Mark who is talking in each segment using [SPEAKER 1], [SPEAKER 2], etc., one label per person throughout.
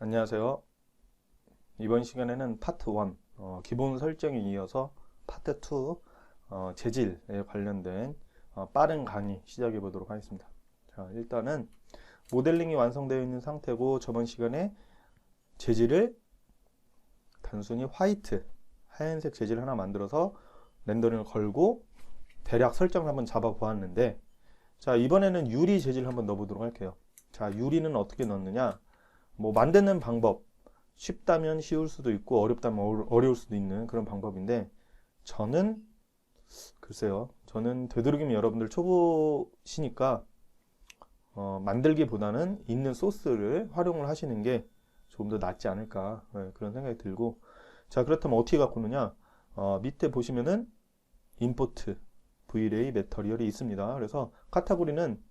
[SPEAKER 1] 안녕하세요. 이번 시간에는 파트 1, 기본 설정에 이어서 파트 2, 재질에 관련된 빠른 강의 시작해 보도록 하겠습니다. 자, 일단은 모델링이 완성되어 있는 상태고 저번 시간에 재질을 단순히 화이트, 하얀색 재질 하나 만들어서 렌더링을 걸고 대략 설정을 한번 잡아 보았는데, 자, 이번에는 유리 재질 한번 넣어 보도록 할게요. 자, 유리는 어떻게 넣느냐? 만드는 방법, 쉽다면 쉬울 수도 있고 어렵다면 어려울 수도 있는 그런 방법인데, 저는 되도록이면 여러분들 초보시니까 만들기보다는 있는 소스를 활용을 하시는 게 조금 더 낫지 않을까, 그런 생각이 들고. 자, 그렇다면 어떻게 갖고 오느냐? 밑에 보시면은 임포트 VLA 매터리얼이 있습니다. 그래서 카테고리는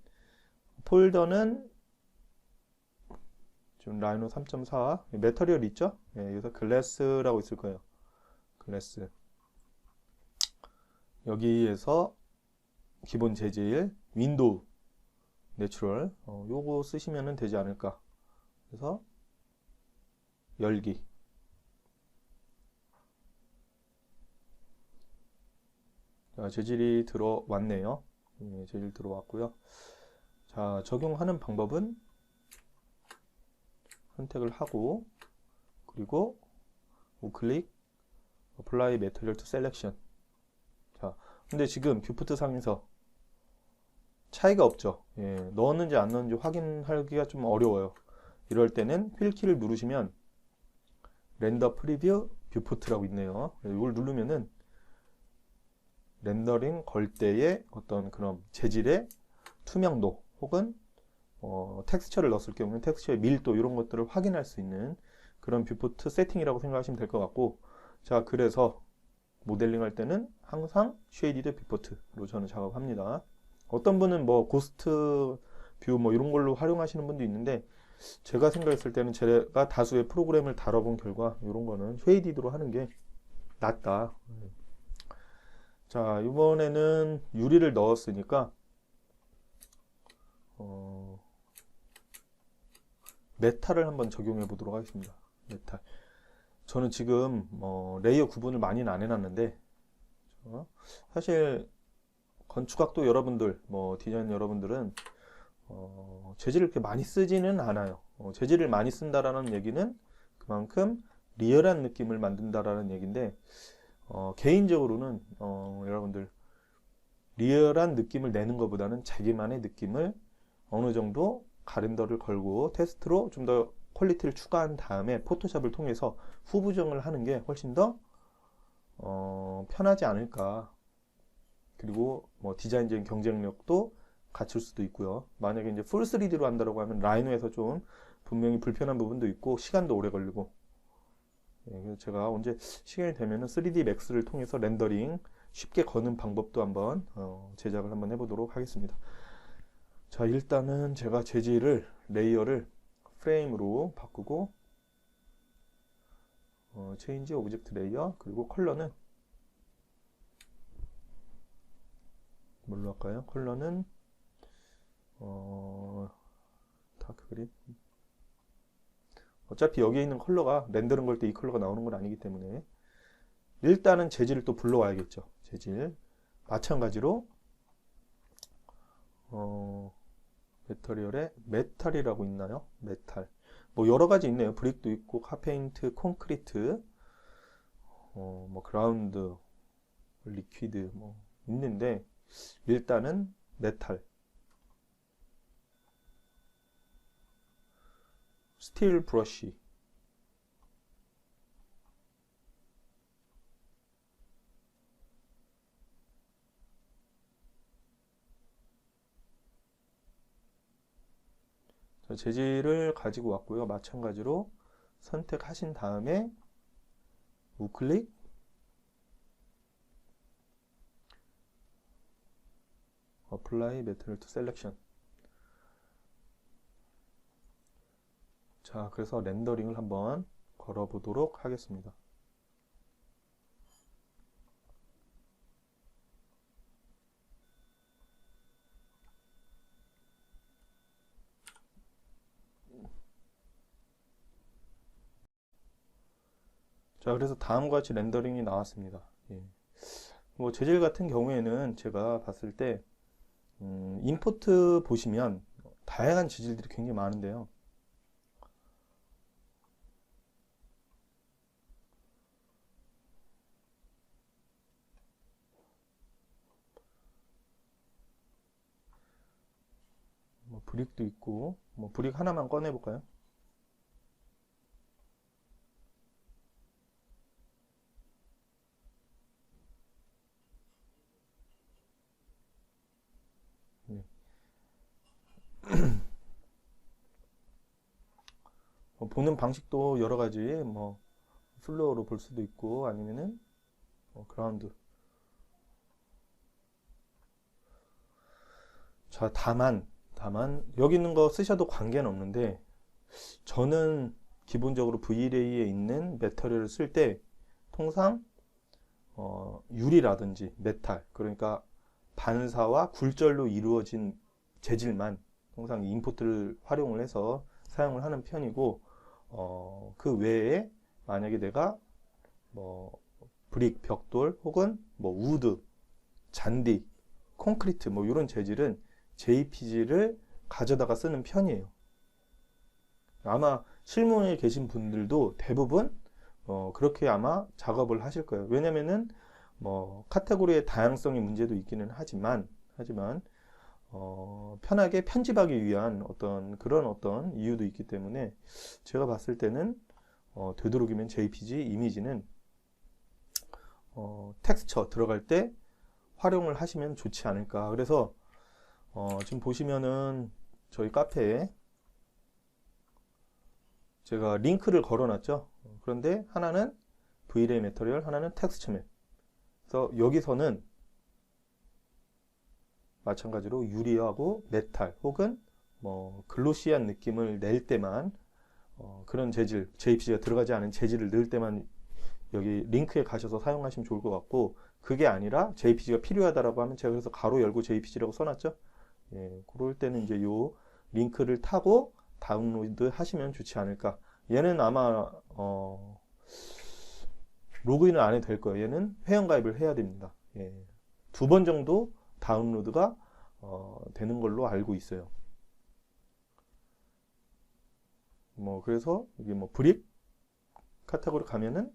[SPEAKER 1] 폴더는 지금 라이노 3.4 매터리얼 있죠? 여기서 글래스라고 있을 거예요. 글래스. 여기에서 기본 재질 윈도우 내추럴 요거 쓰시면 되지 않을까. 그래서 열기. 자, 재질이 들어왔네요. 재질 들어왔고요. 자, 적용하는 방법은 선택을 하고, 그리고 우클릭 Apply Material to Selection. 자, 근데 지금 뷰포트 상에서 차이가 없죠. 넣었는지 안 넣었는지 확인하기가 좀 어려워요. 이럴 때는 휠키를 누르시면 렌더 프리뷰 뷰포트라고 있네요. 이걸 누르면은 렌더링 걸 때의 어떤 그런 재질의 투명도 혹은 텍스처를 넣었을 경우는 텍스처의 밀도 이런 것들을 확인할 수 있는 그런 뷰포트 세팅이라고 생각하시면 될 것 같고, 자, 그래서 모델링 할 때는 항상 쉐이디드 뷰포트로 저는 작업합니다. 어떤 분은 고스트 뷰 이런 걸로 활용하시는 분도 있는데, 제가 생각했을 때는 제가 다수의 프로그램을 다뤄본 결과 이런 거는 쉐이디드로 하는 게 낫다. 자, 이번에는 유리를 넣었으니까 메탈을 한번 적용해 보도록 하겠습니다. 메탈. 저는 지금 레이어 구분을 많이는 안 해놨는데, 사실 건축학도 여러분들, 디자인 여러분들은 재질을 그렇게 많이 쓰지는 않아요. 재질을 많이 쓴다라는 얘기는 그만큼 리얼한 느낌을 만든다라는 얘기인데, 개인적으로는 여러분들 리얼한 느낌을 내는 것보다는 자기만의 느낌을 어느 정도 가렌더를 걸고 테스트로 좀 더 퀄리티를 추가한 다음에 포토샵을 통해서 후보정을 하는 게 훨씬 더 편하지 않을까. 그리고 디자인적인 경쟁력도 갖출 수도 있고요. 만약에 이제 풀 3D로 한다고 하면 라이노에서 좀 분명히 불편한 부분도 있고 시간도 오래 걸리고, 그래서 제가 언제 시간이 되면은 3D 맥스를 통해서 렌더링 쉽게 거는 방법도 한번 제작을 한번 해보도록 하겠습니다. 자, 일단은 제가 재질을 레이어를 프레임으로 바꾸고, 체인지 오브젝트 레이어, 그리고 컬러는 뭘로 할까요? 컬러는 다크 그린. 어차피 여기에 있는 컬러가 렌더링 걸 때 이 컬러가 나오는 건 아니기 때문에 일단은 재질을 또 불러와야겠죠. 재질 마찬가지로 매터리얼에 메탈이라고 있나요? 메탈. 여러 가지 있네요. 브릭도 있고 카페인트, 콘크리트, 그라운드, 리퀴드 있는데, 일단은 메탈. 스틸 브러쉬. 자, 재질을 가지고 왔고요. 마찬가지로 선택하신 다음에 우클릭 Apply Material to Selection. 자, 그래서 렌더링을 한번 걸어보도록 하겠습니다. 자, 그래서 다음과 같이 렌더링이 나왔습니다. 예. 뭐 재질 같은 경우에는 제가 봤을 때 임포트 보시면 다양한 재질들이 굉장히 많은데요. 뭐 브릭도 있고, 뭐 브릭 하나만 꺼내 볼까요? 네. 보는 방식도 여러 가지, 뭐 플로어로 볼 수도 있고 아니면은 그라운드. 자, 다만 여기 있는 거 쓰셔도 관계는 없는데 저는 기본적으로 V-Ray에 있는 매터리얼을 쓸 때 통상 유리라든지 메탈, 그러니까 반사와 굴절로 이루어진 재질만 통상 임포트를 활용을 해서 사용을 하는 편이고, 그 외에 만약에 내가 뭐 브릭, 벽돌 혹은 뭐 우드, 잔디, 콘크리트 뭐 이런 재질은 JPG를 가져다가 쓰는 편이에요. 아마 실무에 계신 분들도 대부분 그렇게 아마 작업을 하실 거예요. 왜냐면은 뭐 카테고리의 다양성의 문제도 있기는 하지만 편하게 편집하기 위한 그런 이유도 있기 때문에 제가 봤을 때는 되도록이면 JPG 이미지는 텍스처 들어갈 때 활용을 하시면 좋지 않을까. 그래서 지금 보시면은 저희 카페에 제가 링크를 걸어놨죠. 그런데 하나는 V-Ray 매터리얼, 하나는 텍스처 맵. 그래서 여기서는 마찬가지로 유리하고 메탈 혹은 뭐 글로시한 느낌을 낼 때만 그런 재질, JPG가 들어가지 않은 재질을 넣을 때만 여기 링크에 가셔서 사용하시면 좋을 것 같고, 그게 아니라 JPG가 필요하다라고 하면 제가 그래서 가로 열고 JPG라고 써놨죠. 예, 그럴 때는 이제 요 링크를 타고 다운로드 하시면 좋지 않을까. 얘는 아마 로그인을 안 해도 될 거예요. 얘는 회원가입을 해야 됩니다. 예, 2번 정도 다운로드가 되는 걸로 알고 있어요. 뭐 그래서 여기 뭐 브릭 카테고리 가면은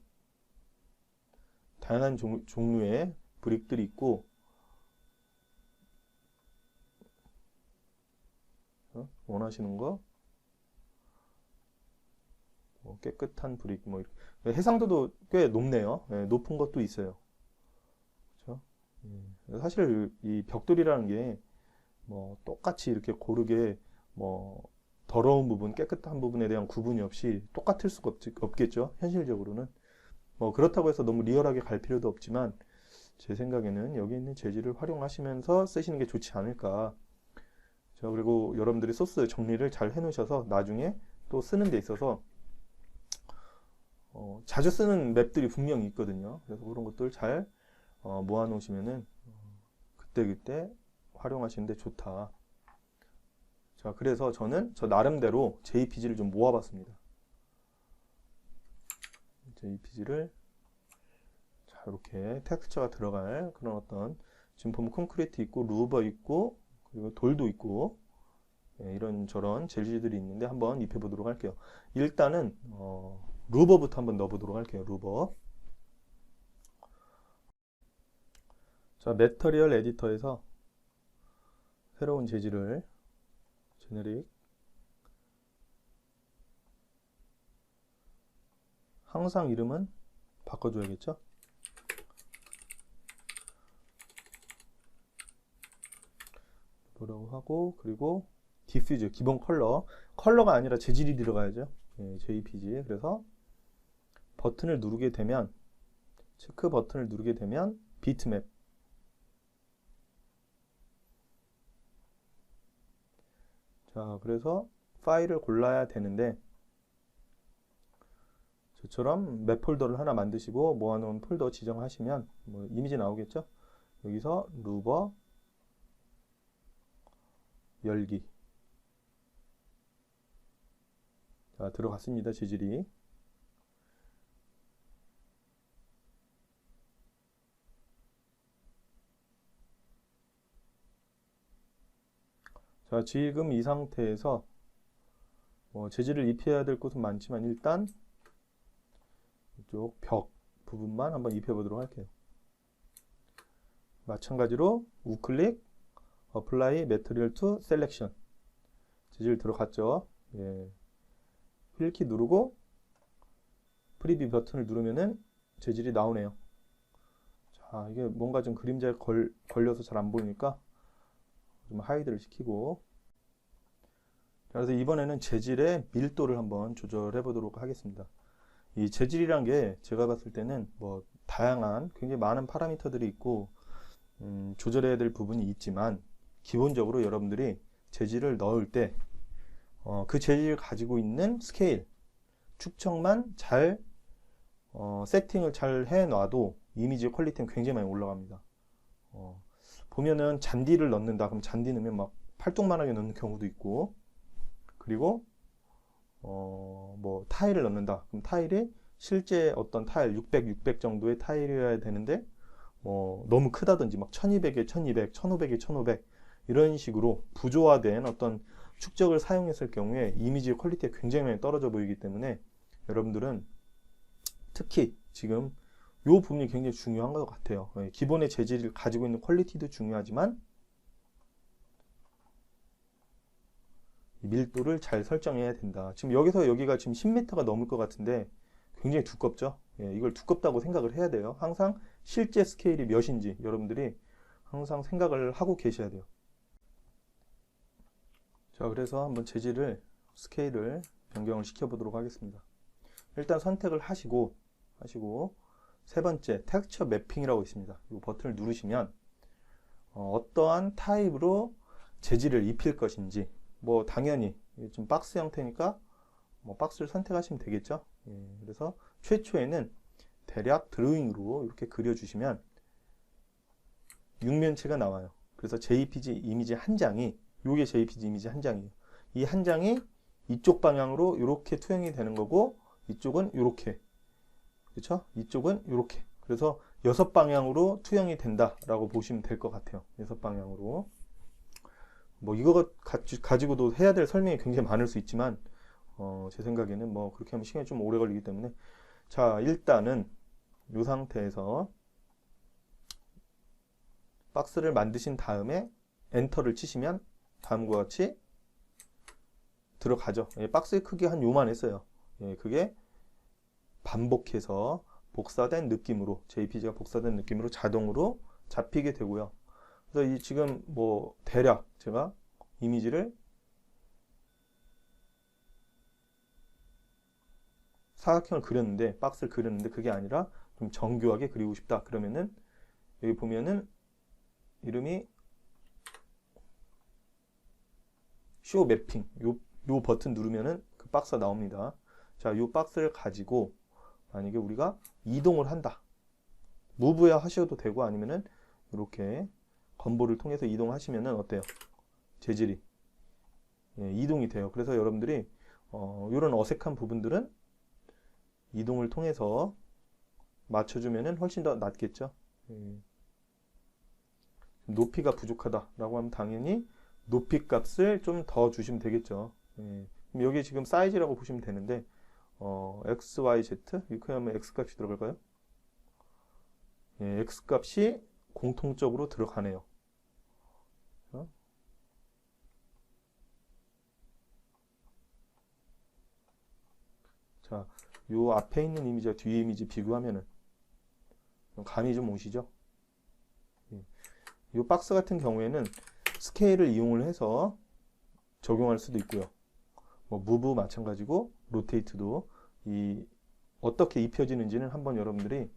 [SPEAKER 1] 다양한 종류의 브릭들이 있고, 원하시는 거 뭐 깨끗한 브릭 뭐 이렇게. 해상도도 꽤 높네요. 예, 높은 것도 있어요. 그렇죠? 사실 이 벽돌이라는 게 뭐 똑같이 이렇게 고르게 뭐 더러운 부분, 깨끗한 부분에 대한 구분이 없이 똑같을 수가 없겠죠. 현실적으로는. 뭐 그렇다고 해서 너무 리얼하게 갈 필요도 없지만 제 생각에는 여기 있는 재질을 활용하시면서 쓰시는 게 좋지 않을까. 자, 그리고 여러분들이 소스 정리를 잘 해놓으셔서 나중에 또 쓰는 데 있어서 자주 쓰는 맵들이 분명히 있거든요. 그래서 그런 것들 잘 모아 놓으시면은 그때그때 활용하시는데 좋다. 자, 그래서 저는 저 나름대로 JPG를 좀 모아봤습니다. JPG를 자, 이렇게 텍스처가 들어갈 그런 지금 보면 콘크리트 있고 루버 있고 그리고 돌도 있고, 예, 이런 저런 재질들이 있는데 한번 입혀보도록 할게요. 일단은 루버부터 한번 넣어보도록 할게요. 루버. 자, 매터리얼 에디터에서 새로운 재질을 제네릭, 항상 이름은 바꿔줘야겠죠. 뭐라고 하고, 그리고 디퓨즈 기본 컬러가 아니라 재질이 들어가야죠. 예, JPG. 그래서 버튼을 누르게 되면, 체크 버튼을 누르게 되면 비트맵, 자, 그래서 파일을 골라야 되는데 저처럼 맵 폴더를 하나 만드시고 모아놓은 폴더 지정하시면 뭐 이미지 나오겠죠. 여기서 루버 열기. 자, 들어갔습니다. 재질이. 자, 지금 이 상태에서 재질을 입혀야 될 곳은 많지만 일단 이쪽 벽 부분만 한번 입혀보도록 할게요. 마찬가지로 우클릭, 어플라이 매트리얼 투 셀렉션. 재질 들어갔죠. 예. 휠키 누르고 프리뷰 버튼을 누르면은 재질이 나오네요. 자, 이게 뭔가 좀 그림자에 걸려서 잘 안 보이니까 좀 하이드를 시키고. 그래서 이번에는 재질의 밀도를 한번 조절해 보도록 하겠습니다. 이 재질이란 게 제가 봤을 때는 뭐 다양한 굉장히 많은 파라미터들이 있고 조절해야 될 부분이 있지만 기본적으로 여러분들이 재질을 넣을 때 그 재질을 가지고 있는 스케일 축척만 잘 세팅을 잘 해놔도 이미지 퀄리티는 굉장히 많이 올라갑니다. 보면은 잔디를 넣는다 그럼 잔디 넣으면 막 팔뚝만하게 넣는 경우도 있고, 그리고 뭐 타일을 넣는다 그럼 타일이 실제 어떤 타일 600 정도의 타일이어야 되는데 너무 크다든지 막 1200에 1200, 1500에 1500 이런 식으로 부조화된 어떤 축적을 사용했을 경우에 이미지 퀄리티가 굉장히 많이 떨어져 보이기 때문에 여러분들은 특히 지금 이 부분이 굉장히 중요한 것 같아요. 기본의 재질을 가지고 있는 퀄리티도 중요하지만 밀도를 잘 설정해야 된다. 지금 여기서 여기가 지금 10m가 넘을 것 같은데 굉장히 두껍죠. 이걸 두껍다고 생각을 해야 돼요. 항상 실제 스케일이 몇인지 여러분들이 항상 생각을 하고 계셔야 돼요. 자, 그래서 한번 재질을 스케일을 변경을 시켜 보도록 하겠습니다. 일단 선택을 하시고 세 번째 텍스처 매핑이라고 있습니다. 이 버튼을 누르시면 어떠한 타입으로 재질을 입힐 것인지, 뭐 당연히 좀 박스 형태니까 뭐 박스를 선택하시면 되겠죠. 그래서 최초에는 대략 드로잉으로 이렇게 그려주시면 육면체가 나와요. 그래서 JPG 이미지 한 장이, 요게 JPG 이미지 한 장이에요. 이 한 장이 이쪽 방향으로 이렇게 투영이 되는 거고, 이쪽은 이렇게, 그렇죠? 이쪽은 이렇게. 그래서 6방향으로 투영이 된다라고 보시면 될 것 같아요. 6방향으로. 뭐 이거 가지고도 해야 될 설명이 굉장히 많을 수 있지만 제 생각에는 뭐 그렇게 하면 시간이 좀 오래 걸리기 때문에, 자, 일단은 이 상태에서 박스를 만드신 다음에 엔터를 치시면 다음과 같이 들어가죠. 박스의 크기 한 요만 했어요. 그게 반복해서 복사된 느낌으로, JPG가 복사된 느낌으로 자동으로 잡히게 되고요. 그래서 이 지금 뭐 대략 제가 이미지를 사각형을 그렸는데, 박스를 그렸는데 그게 아니라 좀 정교하게 그리고 싶다. 그러면은 여기 보면은 이름이 쇼 매핑, 요 버튼 누르면은 그 박스가 나옵니다. 자, 요 박스를 가지고 만약에 우리가 이동을 한다. 무브야 하셔도 되고 아니면은 이렇게 건보를 통해서 이동하시면은 어때요? 재질이 이동이 돼요. 그래서 여러분들이 이런 어색한 부분들은 이동을 통해서 맞춰주면은 훨씬 더 낫겠죠. 높이가 부족하다라고 하면 당연히 높이 값을 좀 더 주시면 되겠죠. 그럼 여기 지금 사이즈라고 보시면 되는데 x, y, z 이렇게 하면 x 값이 들어갈까요? x 값이 공통적으로 들어가네요. 자, 요 앞에 있는 이미지와 뒤에 이미지 비교하면은 감이 좀 오시죠? 이 박스 같은 경우에는 스케일을 이용을 해서 적용할 수도 있고요. 뭐 무브 마찬가지고 로테이트도 어떻게 입혀지는지는 한번 여러분들이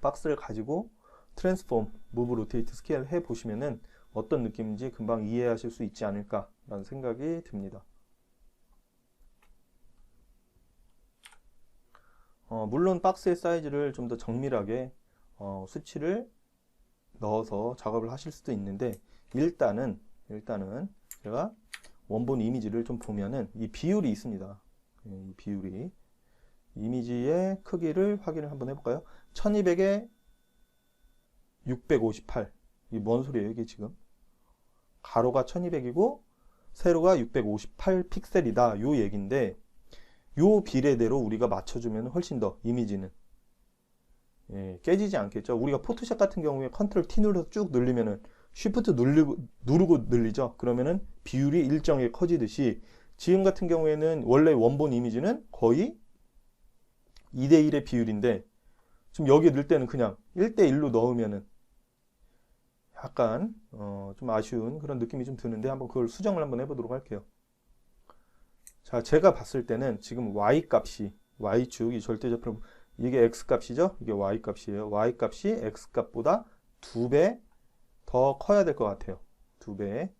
[SPEAKER 1] 박스를 가지고 트랜스폼, 무브, 로테이트, 스케일 해 보시면은 어떤 느낌인지 금방 이해하실 수 있지 않을까라는 생각이 듭니다. 물론 박스의 사이즈를 좀 더 정밀하게 수치를 넣어서 작업을 하실 수도 있는데, 일단은 제가 원본 이미지를 좀 보면은 이 비율이 있습니다. 이 비율이, 이미지의 크기를 확인을 한번 해볼까요? 1200에 658. 이게 뭔 소리예요, 이게 지금? 가로가 1200이고 세로가 658 픽셀이다. 요 얘기인데 요 비례대로 우리가 맞춰주면 훨씬 더 이미지는 깨지지 않겠죠. 우리가 포토샵 같은 경우에 컨트롤 T 눌러서 쭉 늘리면은 쉬프트 누르고 늘리죠. 그러면은 비율이 일정하게 커지듯이 지금 같은 경우에는 원래 원본 이미지는 거의 2대1의 비율인데 지금 여기에 넣을 때는 그냥 1대1로 넣으면은 약간 좀 아쉬운 그런 느낌이 좀 드는데 한번 그걸 수정을 한번 해보도록 할게요. 자, 제가 봤을 때는 지금 y 값이 y축 이 절대좌표 이게 x 값이죠. 이게 y 값이에요. y 값이 x 값보다 2배 더 커야 될 것 같아요. 2배.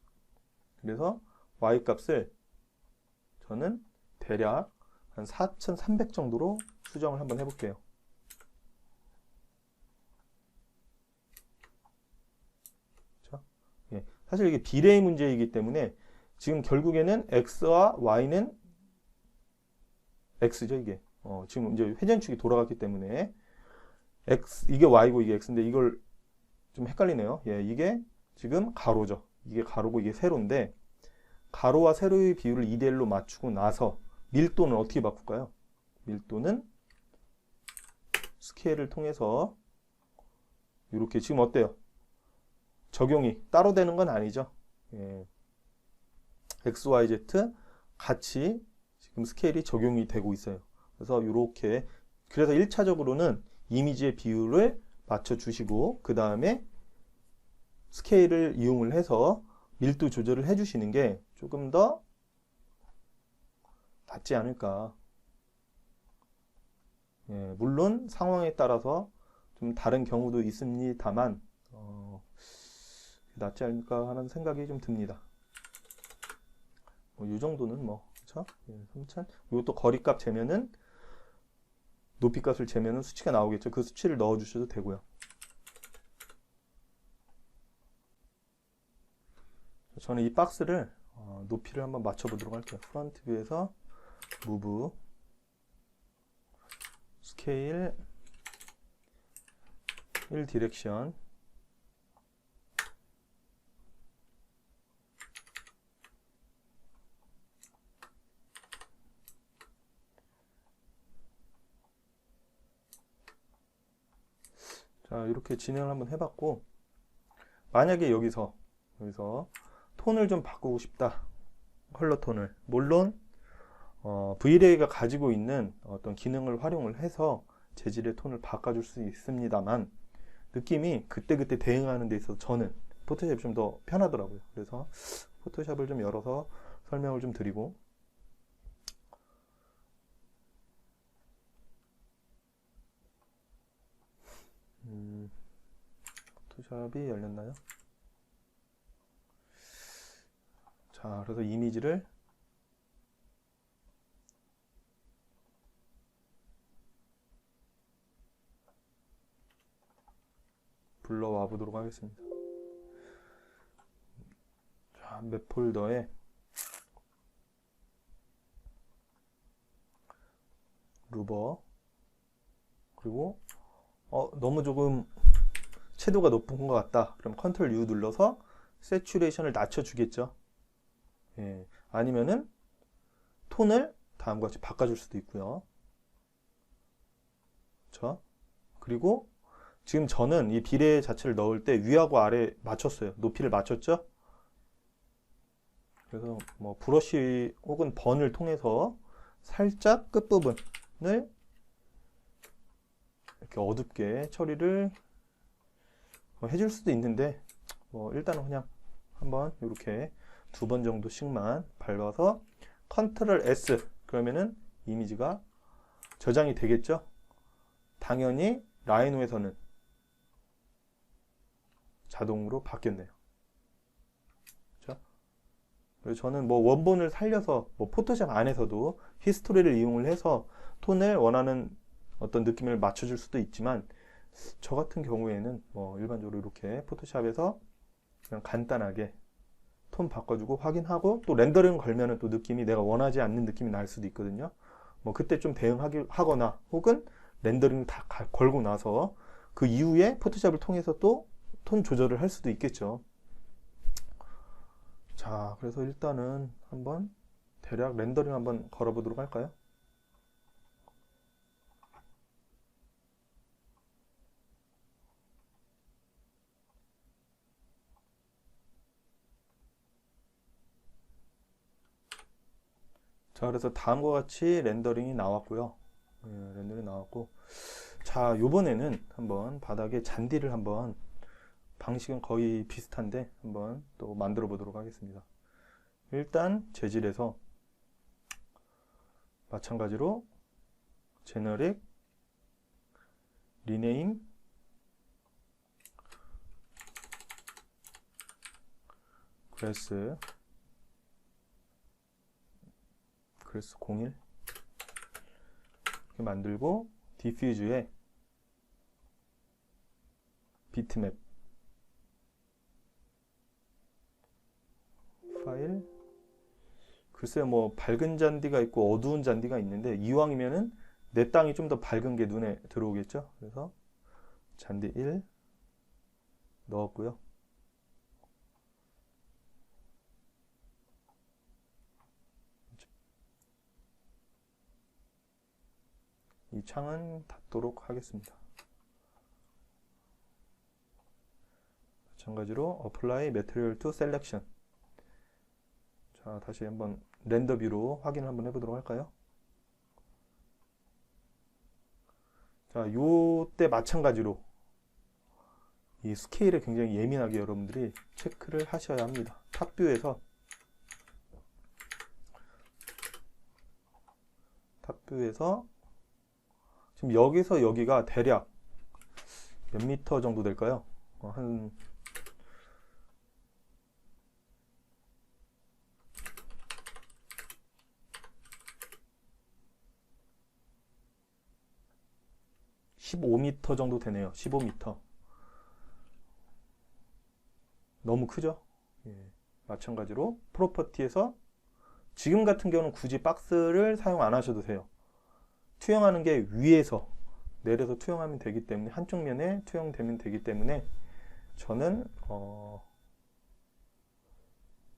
[SPEAKER 1] 그래서 y 값을 저는 대략 한 4300 정도로 수정을 한번 해볼게요. 그렇죠? 예, 사실 이게 비례의 문제이기 때문에 지금 결국에는 x와 y는 x죠, 이게. 지금 이제 회전축이 돌아갔기 때문에 x 이게 y고 이게 x인데 이걸 좀 헷갈리네요. 예, 이게 지금 가로죠. 이게 가로고 이게 세로인데 가로와 세로의 비율을 2대1로 맞추고 나서 밀도는 어떻게 바꿀까요? 밀도는 스케일을 통해서 이렇게 지금 어때요? 적용이 따로 되는 건 아니죠. 예. x, y, z 같이 지금 스케일이 적용이 되고 있어요. 그래서 이렇게 그래서 1차적으로는 이미지의 비율을 맞춰 주시고 그 다음에 스케일을 이용을 해서 밀도 조절을 해 주시는 게 조금 더 낫지 않을까. 예, 물론 상황에 따라서 좀 다른 경우도 있습니다만 낫지 않을까 하는 생각이 좀 듭니다. 이 정도는 뭐 그렇죠? 예, 3000 이것도 거리값 재면은 높이값을 재면은 수치가 나오겠죠. 그 수치를 넣어 주셔도 되고요. 저는 이 박스를 높이를 한번 맞춰 보도록 할게요. 프론트 뷰에서 무브 스케일 1 디렉션 자, 이렇게 진행을 한번 해봤고 만약에 여기서 톤을 좀 바꾸고 싶다. 컬러 톤을 물론 V-Ray가 가지고 있는 어떤 기능을 활용을 해서 재질의 톤을 바꿔줄 수 있습니다만 느낌이 그때그때 대응하는 데 있어서 저는 포토샵이 좀 더 편하더라고요. 그래서 포토샵을 좀 열어서 설명을 좀 드리고 포토샵이 열렸나요? 자, 그래서 이미지를 불러와 보도록 하겠습니다. 자, 맵 폴더에 루버 그리고 너무 조금 채도가 높은 것 같다. 그럼 컨트롤 U 눌러서 세츄레이션을 낮춰주겠죠. 예, 아니면은 톤을 다음과 같이 바꿔줄 수도 있고요. 그렇죠? 그리고 지금 저는 이 비례 자체를 넣을 때 위하고 아래 맞췄어요. 높이를 맞췄죠? 그래서 뭐 브러쉬 혹은 번을 통해서 살짝 끝부분을 이렇게 어둡게 처리를 해줄 수도 있는데 뭐 일단은 그냥 한번 이렇게 2번 정도씩만 밟아서 컨트롤 S 그러면은 이미지가 저장이 되겠죠. 당연히 라이노에서는 자동으로 바뀌었네요. 그렇죠? 그래서 저는 뭐 원본을 살려서 뭐 포토샵 안에서도 히스토리를 이용을 해서 톤을 원하는 어떤 느낌을 맞춰줄 수도 있지만 저 같은 경우에는 뭐 일반적으로 이렇게 포토샵에서 그냥 간단하게 톤 바꿔주고 확인하고 또 렌더링 걸면은 또 느낌이 내가 원하지 않는 느낌이 날 수도 있거든요. 뭐 그때 좀 대응하거나 혹은 렌더링 다 걸고 나서 그 이후에 포토샵을 통해서 또 톤 조절을 할 수도 있겠죠. 자, 그래서 일단은 한번 대략 렌더링 한번 걸어보도록 할까요? 자, 그래서 다음과 같이 렌더링이 나왔고요. 렌더링이 나왔고, 자, 요번에는 한번 바닥에 잔디를 한번, 방식은 거의 비슷한데 한번 또 만들어 보도록 하겠습니다. 일단 재질에서 마찬가지로 제너릭, 리네임, 그래스 01 이렇게 만들고, 디퓨즈에 비트맵 파일, 글쎄요, 뭐 밝은 잔디가 있고 어두운 잔디가 있는데 이왕이면은 내 땅이 좀 더 밝은 게 눈에 들어오겠죠. 그래서 잔디 1 넣었고요. 이 창은 닫도록 하겠습니다. 마찬가지로 Apply Material to Selection. 자, 다시 한번 렌더 뷰로 확인을 한번 해보도록 할까요? 자, 요때 마찬가지로 이 스케일에 굉장히 예민하게 여러분들이 체크를 하셔야 합니다. 탑뷰에서 지금 여기서 여기가 대략 몇 미터 정도 될까요? 한 15m 정도 되네요. 15m. 너무 크죠? 예. 마찬가지로 프로퍼티에서 지금 같은 경우는 굳이 박스를 사용 안 하셔도 돼요. 투영하는 게 위에서 내려서 투영하면 되기 때문에, 한쪽 면에 투영되면 되기 때문에 저는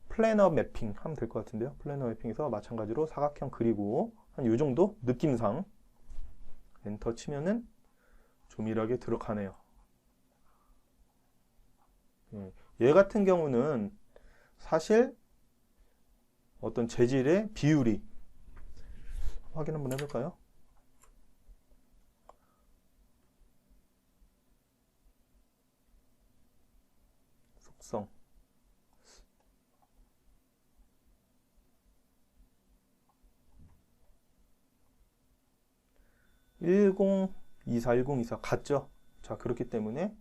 [SPEAKER 1] 플래너 매핑 하면 될 것 같은데요. 플래너 매핑에서 마찬가지로 사각형 그리고 한 요 정도 느낌상 엔터 치면은 조밀하게 들어가네요. 얘 같은 경우는 사실 어떤 재질의 비율이 확인 한번 해볼까요? 속성 1024 1024 같죠? 자, 그렇기 때문에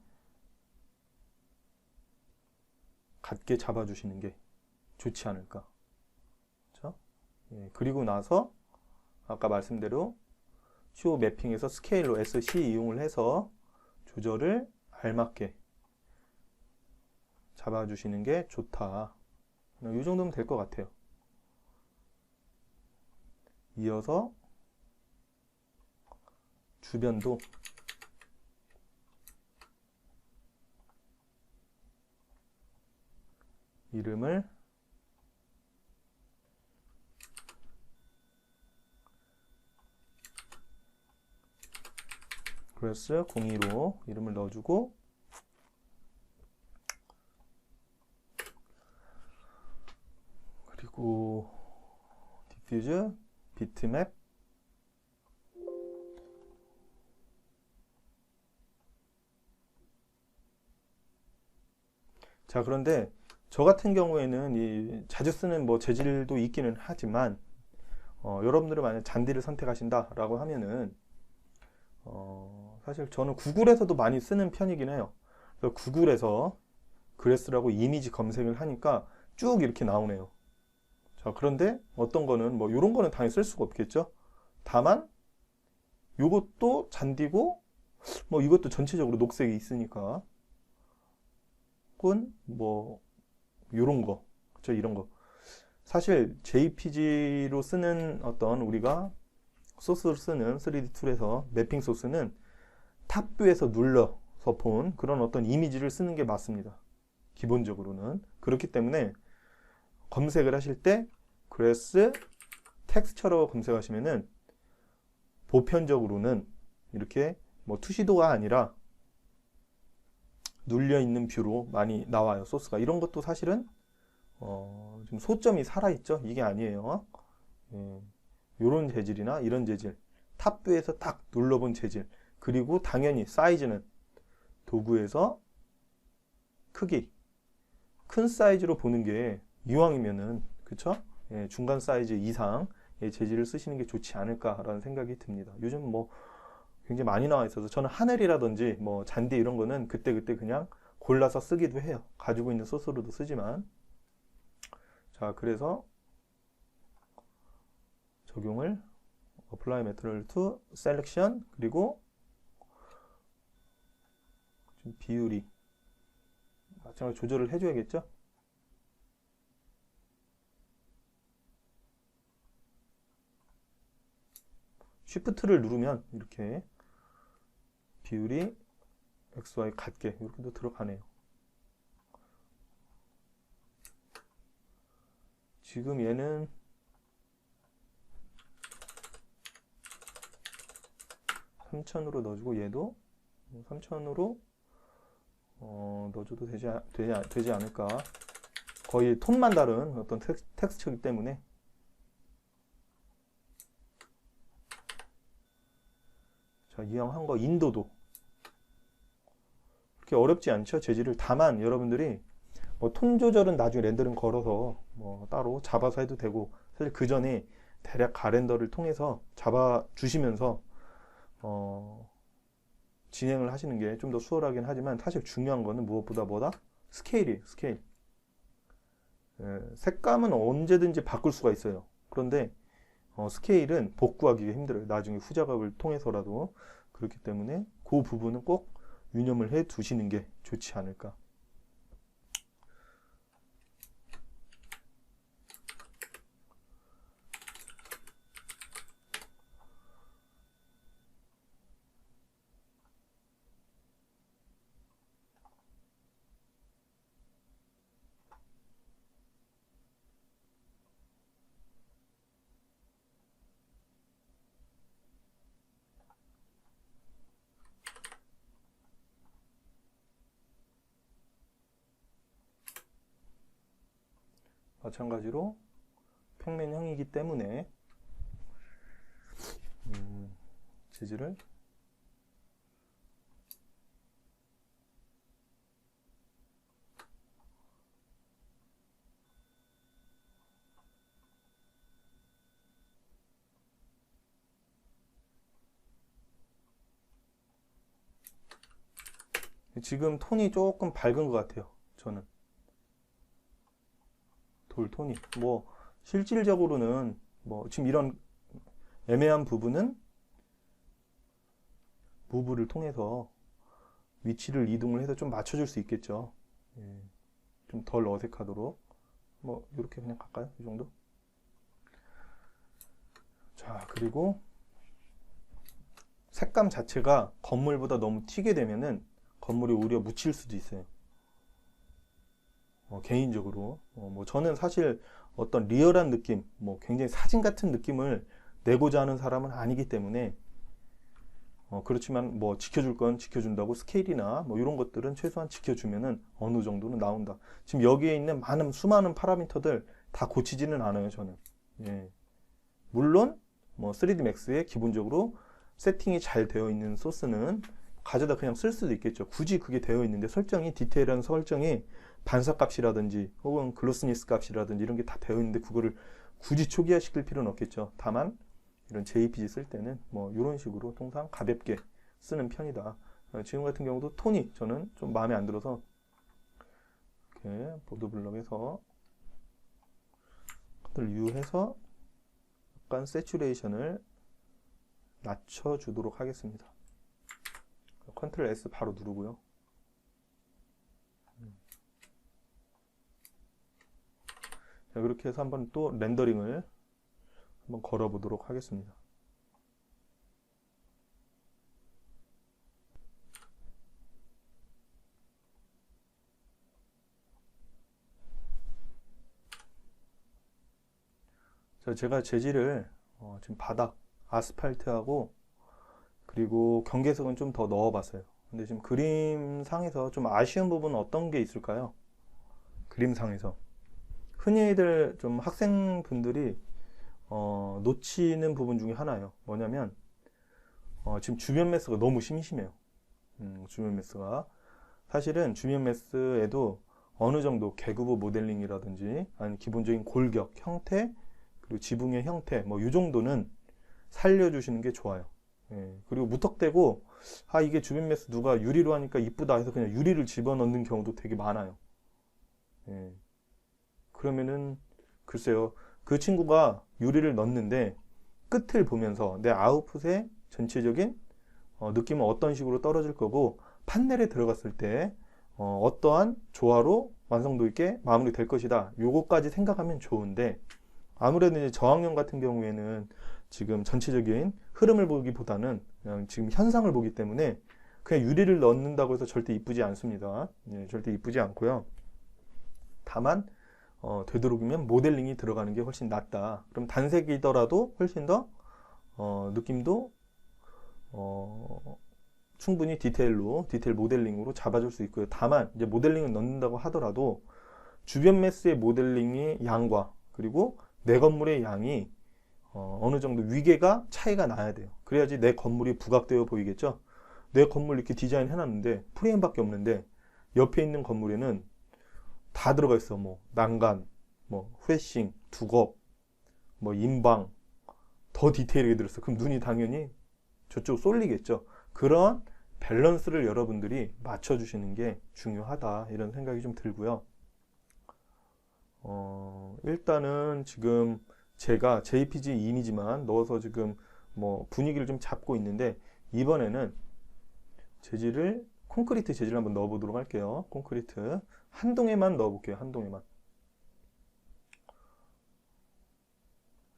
[SPEAKER 1] 같게 잡아주시는 게 좋지 않을까. 그렇죠? 예, 그리고 나서 아까 말씀대로 CO 매핑에서 스케일로 SC 이용을 해서 조절을 알맞게 잡아주시는 게 좋다. 이 정도면 될 것 같아요. 이어서 주변도 이름을 그래스 02로 이름을 넣어주고, 그리고 디퓨즈 비트맵 자, 그런데 저 같은 경우에는 이 자주 쓰는 뭐 재질도 있기는 하지만 여러분들은 만약 잔디를 선택하신다라고 하면은 사실 저는 구글에서도 많이 쓰는 편이긴 해요. 그래서 구글에서 그래스라고 이미지 검색을 하니까 쭉 이렇게 나오네요. 자, 그런데 어떤 거는 뭐 이런 거는 당연히 쓸 수가 없겠죠. 다만 요것도 잔디고 뭐 이것도 전체적으로 녹색이 있으니까, 혹은 뭐 요런 거, 그쵸, 이런 거. 사실 JPG로 쓰는 어떤 우리가 소스를 쓰는 3D 툴에서 매핑 소스는 탑뷰에서 눌러서 본 그런 어떤 이미지를 쓰는 게 맞습니다. 기본적으로는. 그렇기 때문에 검색을 하실 때 그래스 텍스처로 검색하시면은 보편적으로는 이렇게 뭐 투시도가 아니라 눌려있는 뷰로 많이 나와요. 소스가. 이런 것도 사실은 좀 소점이 살아있죠. 이게 아니에요. 이런 재질이나 이런 재질, 탑뷰에서 딱 눌러본 재질, 그리고 당연히 사이즈는 도구에서 크기, 큰 사이즈로 보는 게 이왕이면은 그쵸? 중간 사이즈 이상의 재질을 쓰시는 게 좋지 않을까라는 생각이 듭니다. 요즘 뭐 굉장히 많이 나와 있어서 저는 하늘이라든지 뭐 잔디 이런 거는 그때그때 그냥 골라서 쓰기도 해요. 가지고 있는 소스로도 쓰지만. 자, 그래서 적용을 apply material to selection, 그리고 좀 비율이 마찬가지로 조절을 해줘야겠죠. 쉬프트를 누르면 이렇게 비율이 XY 같게 이렇게도 들어가네요. 지금 얘는 3000으로 넣어주고 얘도 3000으로 넣어줘도 되지 않을까. 거의 톤만 다른 어떤 텍스처이기 때문에. 자, 이왕 한 거 인도도 그렇게 어렵지 않죠, 재질을. 다만 여러분들이 뭐 톤 조절은 나중에 렌더링 걸어서 뭐 따로 잡아서 해도 되고, 사실 그 전에 대략 가렌더를 통해서 잡아 주시면서 진행을 하시는 게 좀 더 수월하긴 하지만, 사실 중요한 거는 무엇보다 뭐다? 스케일이에요. 스케일. 색감은 언제든지 바꿀 수가 있어요. 그런데 스케일은 복구하기가 힘들어요. 나중에 후작업을 통해서라도. 그렇기 때문에 그 부분은 꼭 유념을 해 두시는 게 좋지 않을까. 마찬가지로 평면형이기 때문에 재질을 지금 톤이 조금 밝은 것 같아요. 저는 돌 톤이 뭐 실질적으로는 뭐 지금 이런 애매한 부분은 무브를 통해서 위치를 이동을 해서 좀 맞춰줄 수 있겠죠. 좀 덜 어색하도록 뭐 이렇게 그냥 갈까요? 이 정도. 자, 그리고 색감 자체가 건물보다 너무 튀게 되면은 건물이 오히려 묻힐 수도 있어요. 개인적으로 뭐 저는 사실 어떤 리얼한 느낌, 뭐 굉장히 사진 같은 느낌을 내고자 하는 사람은 아니기 때문에 그렇지만 뭐 지켜줄 건 지켜준다고 스케일이나 뭐 이런 것들은 최소한 지켜주면은 어느 정도는 나온다. 지금 여기에 있는 수많은 파라미터들 다 고치지는 않아요, 저는. 물론 뭐 3D Max에 기본적으로 세팅이 잘 되어 있는 소스는 가져다 그냥 쓸 수도 있겠죠. 굳이 그게 되어 있는데 설정이, 디테일한 설정이 반사값이라든지 혹은 글로스니스 값이라든지 이런 게 다 되어 있는데 그거를 굳이 초기화 시킬 필요는 없겠죠. 다만 이런 JPG 쓸 때는 뭐 이런 식으로 통상 가볍게 쓰는 편이다. 지금 같은 경우도 톤이 저는 좀 마음에 안 들어서 이렇게 보드블럭에서 유해서 약간 세츄레이션을 낮춰주도록 하겠습니다. 컨트롤 S 바로 누르고요. 자, 그렇게 해서 한번 또 렌더링을 한번 걸어보도록 하겠습니다. 제가 재질을 지금 바닥, 아스팔트하고 그리고 경계석은 좀 더 넣어봤어요. 근데 지금 그림상에서 좀 아쉬운 부분은 어떤 게 있을까요? 그림상에서 흔히들 좀 학생분들이 놓치는 부분 중에 하나예요. 뭐냐면 지금 주변 매스가 너무 심심해요. 주변 매스가 사실은 주변 매스에도 어느 정도 계구부 모델링이라든지 아니면 기본적인 골격 형태 그리고 지붕의 형태 뭐 이 정도는 살려주시는 게 좋아요. 예, 그리고 무턱대고 이게 주변 매스 누가 유리로 하니까 이쁘다 해서 그냥 유리를 집어넣는 경우도 되게 많아요. 예, 그러면은 글쎄요, 그 친구가 유리를 넣는데 끝을 보면서 내 아웃풋의 전체적인 느낌은 어떤 식으로 떨어질 거고 판넬에 들어갔을 때 어떠한 조화로 완성도 있게 마무리될 것이다. 요거까지 생각하면 좋은데 아무래도 이제 저학년 같은 경우에는 지금 전체적인 흐름을 보기보다는 그냥 지금 현상을 보기 때문에 그냥 유리를 넣는다고 해서 절대 이쁘지 않습니다. 예, 절대 이쁘지 않고요. 다만 되도록이면 모델링이 들어가는 게 훨씬 낫다. 그럼 단색이더라도 훨씬 더 느낌도 충분히 디테일 모델링으로 잡아줄 수 있고요. 다만 이제 모델링을 넣는다고 하더라도 주변 매스의 모델링의 양과 그리고 내 건물의 양이 어느 정도 위계가 차이가 나야 돼요. 그래야지 내 건물이 부각되어 보이겠죠. 내 건물 이렇게 디자인 해놨는데 프레임밖에 없는데 옆에 있는 건물에는 다 들어가 있어. 뭐 난간, 뭐 후레싱, 두겁, 뭐 인방 더 디테일하게 들었어. 그럼 눈이 당연히 저쪽 쏠리겠죠. 그런 밸런스를 여러분들이 맞춰주시는 게 중요하다 이런 생각이 좀 들고요. 일단은 지금 제가 JPG 이미지만 넣어서 지금 뭐 분위기를 좀 잡고 있는데 이번에는 재질을 콘크리트 재질을 한번 넣어보도록 할게요. 콘크리트 한 동에만 넣어볼게요. 한 동에만.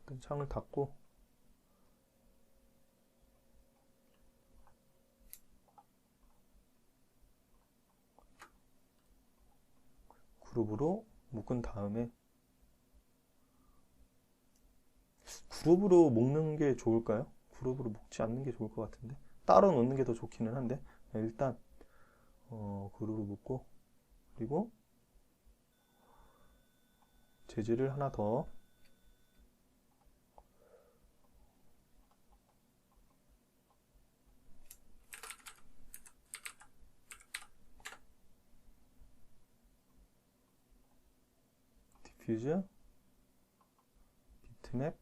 [SPEAKER 1] 일단 창을 닫고 그룹으로 묶은 다음에 그룹으로 묶는 게 좋을까요? 그룹으로 묶지 않는 게 좋을 것 같은데 따로 놓는 게 더 좋기는 한데 일단 그룹으로 묶고 그리고 재질을 하나 더 디퓨즈 비트맵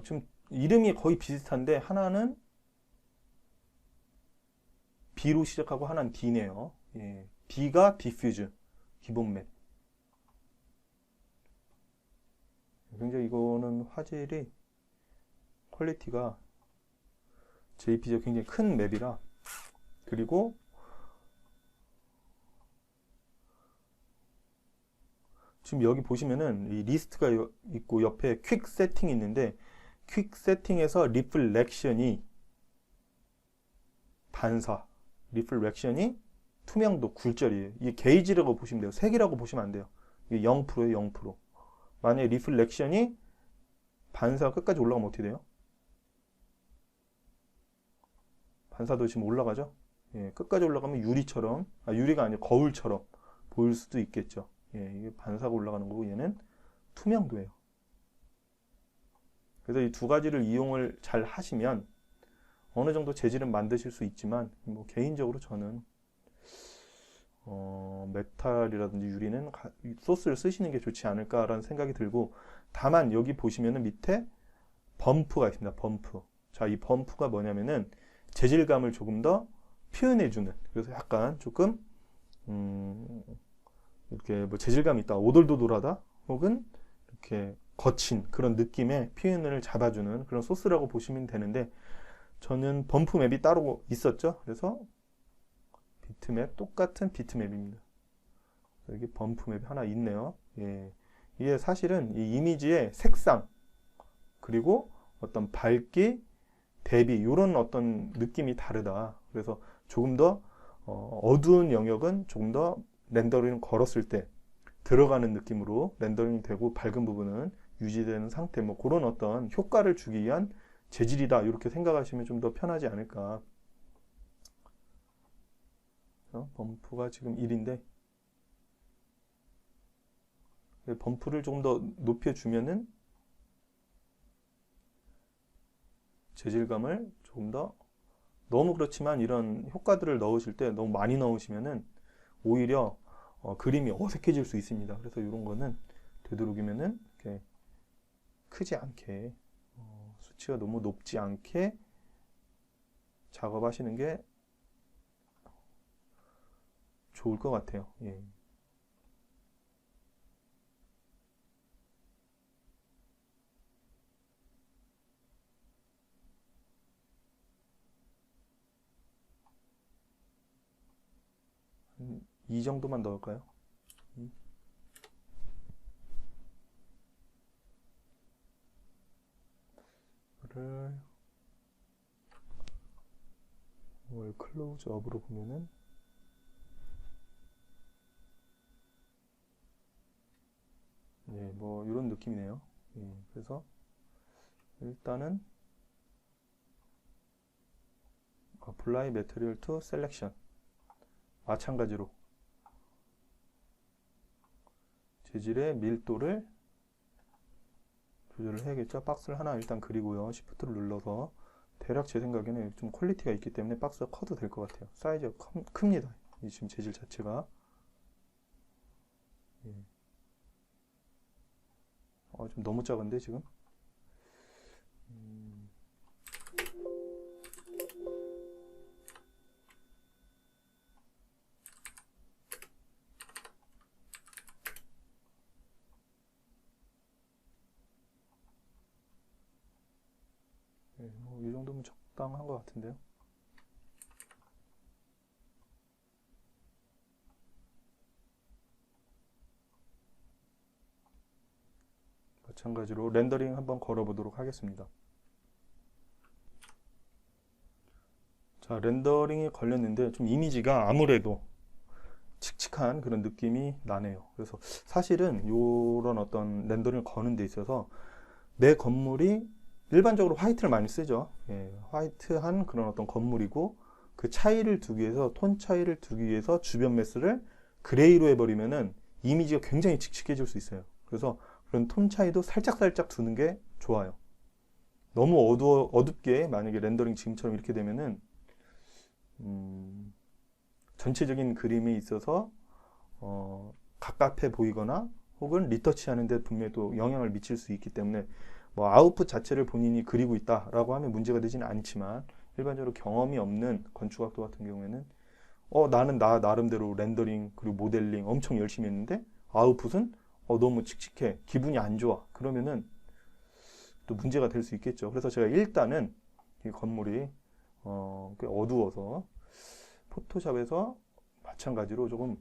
[SPEAKER 1] 지금 이름이 거의 비슷한데 하나는 B로 시작하고 하나는 D네요. 예, B가 디퓨즈 기본 맵. 굉장히 이거는 화질이 퀄리티가 JPG가 굉장히 큰 맵이라 그리고 지금 여기 보시면은 이 리스트가 있고 옆에 퀵 세팅이 있는데 퀵 세팅에서 리플렉션이 반사, 리플렉션이 투명도 굴절이에요. 이게 게이지라고 보시면 돼요. 색이라고 보시면 안 돼요. 이게 0%예요, 0%. 만약에 리플렉션이 반사가 끝까지 올라가면 어떻게 돼요? 반사도 지금 올라가죠? 예, 끝까지 올라가면 유리처럼, 유리가 아니라 거울처럼 보일 수도 있겠죠. 예, 이게 반사가 올라가는 거고 얘는 투명도예요. 그래서 이 두 가지를 이용을 잘 하시면 어느 정도 재질은 만드실 수 있지만 뭐 개인적으로 저는 메탈이라든지 유리는 소스를 쓰시는 게 좋지 않을까라는 생각이 들고 다만 여기 보시면은 밑에 범프가 있습니다. 범프. 자, 이 범프가 뭐냐면은 재질감을 조금 더 표현해주는 그래서 약간 조금 이렇게 뭐 재질감이 있다, 오돌도돌하다, 혹은 이렇게 거친 그런 느낌의 표현을 잡아주는 그런 소스라고 보시면 되는데 저는 범프 맵이 따로 있었죠. 그래서 비트맵 똑같은 비트맵입니다. 여기 범프 맵이 하나 있네요. 예, 이게 사실은 이 이미지의 색상 그리고 어떤 밝기, 대비 이런 어떤 느낌이 다르다. 그래서 조금 더 어두운 영역은 조금 더 렌더링을 걸었을 때 들어가는 느낌으로 렌더링 되고 밝은 부분은 유지되는 상태, 뭐 그런 어떤 효과를 주기 위한 재질이다, 이렇게 생각하시면 좀 더 편하지 않을까. 범프가 지금 1인데 범프를 조금 더 높여주면은 재질감을 조금 더, 너무 그렇지만 이런 효과들을 넣으실 때 너무 많이 넣으시면은 오히려 그림이 어색해질 수 있습니다. 그래서 이런 거는 되도록이면은 이렇게 크지 않게, 수치가 너무 높지 않게 작업하시는 게 좋을 것 같아요. 예. 이 정도만 넣을까요? 이거를 클로즈업으로 보면은 예, 뭐 이런 느낌이네요. 예, 그래서 일단은 apply material to selection, 마찬가지로 재질의 밀도를 조절을 해야겠죠. 박스를 하나 일단 그리고요. Shift를 눌러서, 대략 제 생각에는 좀 퀄리티가 있기 때문에 박스가 커도 될 것 같아요. 사이즈가 큽니다. 이 지금 재질 자체가. 예. 좀 너무 작은데 지금? 예, 뭐이 정도면 적당한 것 같은데요. 마찬가지로 렌더링 한번 걸어보도록 하겠습니다. 자, 렌더링이 걸렸는데 좀 이미지가 아무래도 칙칙한 그런 느낌이 나네요. 그래서 사실은 이런 어떤 렌더링을 거는 데 있어서 내 건물이 일반적으로 화이트를 많이 쓰죠. 예, 화이트한 그런 어떤 건물이고, 그 차이를 두기 위해서, 톤 차이를 두기 위해서 주변 매스를 그레이로 해버리면은 이미지가 굉장히 칙칙해질 수 있어요. 그래서 그런 톤 차이도 살짝살짝 두는 게 좋아요. 너무 어둡게 만약에 렌더링 지금처럼 이렇게 되면은 전체적인 그림에 있어서 갑갑해 보이거나 혹은 리터치 하는데 분명히 또 영향을 미칠 수 있기 때문에, 뭐 아웃풋 자체를 본인이 그리고 있다라고 하면 문제가 되지는 않지만, 일반적으로 경험이 없는 건축학도 같은 경우에는 나는 나 나름대로 렌더링 그리고 모델링 엄청 열심히 했는데 아웃풋은 너무 칙칙해, 기분이 안 좋아, 그러면은 또 문제가 될 수 있겠죠. 그래서 제가 일단은 이 건물이 꽤 어두워서 포토샵에서 마찬가지로 조금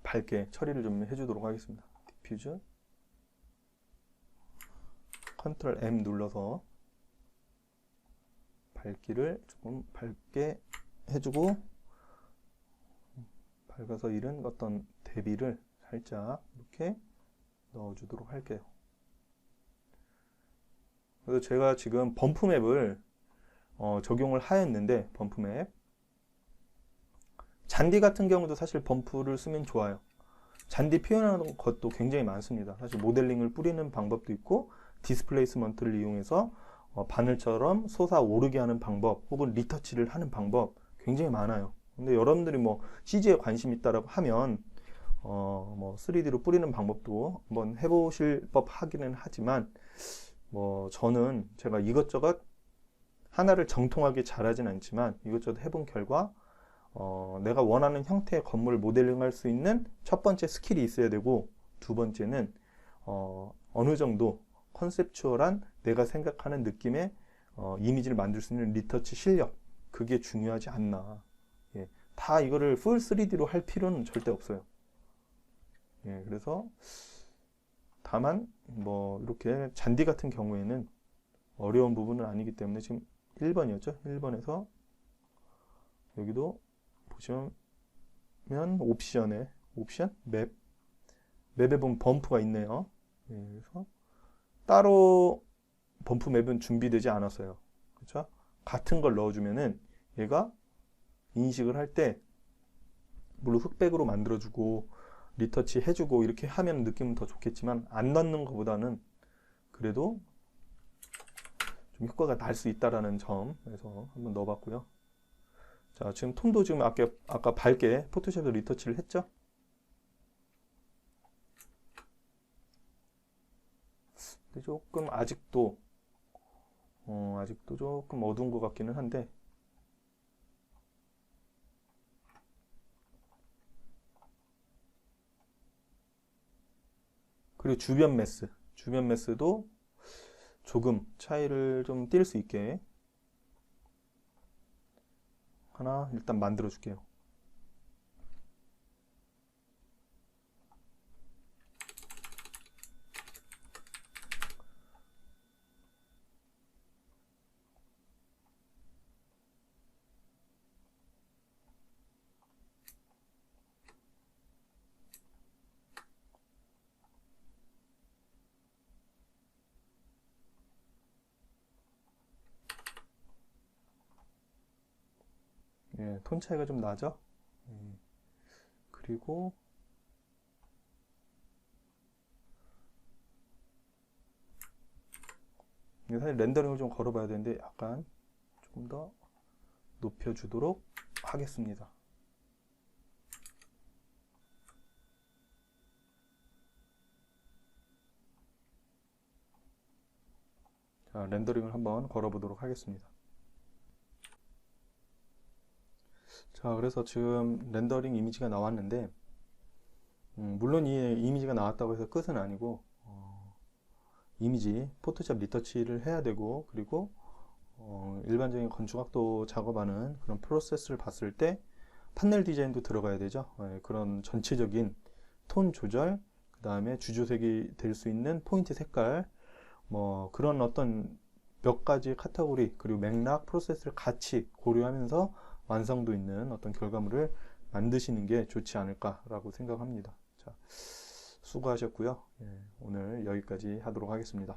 [SPEAKER 1] 밝게 처리를 좀 해주도록 하겠습니다. 디퓨즈, 컨트롤 M 눌러서 밝기를 조금 밝게 해주고, 밝아서 잃은 어떤 대비를 살짝 이렇게 넣어주도록 할게요. 그래서 제가 지금 범프맵을 적용을 하였는데, 범프맵 잔디 같은 경우도 사실 범프를 쓰면 좋아요. 잔디 표현하는 것도 굉장히 많습니다. 사실 모델링을 뿌리는 방법도 있고, 디스플레이스먼트를 이용해서 바늘처럼 솟아오르게 하는 방법, 혹은 리터치를 하는 방법 굉장히 많아요. 근데 여러분들이 뭐 CG에 관심 있다라고 하면 뭐 3D로 뿌리는 방법도 한번 해보실 법 하기는 하지만, 뭐 저는 제가 이것저것 하나를 정통하게 잘하진 않지만 이것저것 해본 결과 내가 원하는 형태의 건물을 모델링할 수 있는 첫 번째 스킬이 있어야 되고, 두 번째는 어느 정도 컨셉추얼한 내가 생각하는 느낌의 이미지를 만들 수 있는 리터치 실력, 그게 중요하지 않나. 예, 다 이거를 풀 3D로 할 필요는 절대 없어요. 예, 그래서 다만 뭐 이렇게 잔디 같은 경우에는 어려운 부분은 아니기 때문에, 지금 1번이었죠. 1번에서 여기도 보시면 옵션에 옵션 맵 맵에 보면 범프가 있네요. 예, 그래서 따로 범프 맵은 준비되지 않았어요. 그렇죠? 같은 걸 넣어주면은 얘가 인식을 할 때 물론 흑백으로 만들어주고 리터치 해주고 이렇게 하면 느낌은 더 좋겠지만 안 넣는 것보다는 그래도 좀 효과가 날 수 있다라는 점에서 한번 넣어봤고요. 자, 지금 톤도 지금 아까 밝게 포토샵에서 리터치를 했죠? 근데 조금 아직도 조금 어두운 것 같기는 한데 그리고 주변 매스도 조금 차이를 좀 띌 수 있게 하나 일단 만들어 줄게요. 예, 톤 차이가 좀 나죠? 그리고 사실 렌더링을 좀 걸어봐야 되는데 약간 조금 더 높여주도록 하겠습니다. 자, 렌더링을 한번 걸어보도록 하겠습니다. 자, 그래서 지금 렌더링 이미지가 나왔는데 물론 이 이미지가 나왔다고 해서 끝은 아니고 이미지 포토샵 리터치를 해야 되고 그리고 일반적인 건축학도 작업하는 그런 프로세스를 봤을 때 판넬 디자인도 들어가야 되죠. 그런 전체적인 톤 조절, 그 다음에 주조색이 될 수 있는 포인트 색깔, 뭐 그런 어떤 몇 가지 카테고리 그리고 맥락 프로세스를 같이 고려하면서 완성도 있는 어떤 결과물을 만드시는 게 좋지 않을까라고 생각합니다. 자, 수고하셨고요. 오늘 여기까지 하도록 하겠습니다.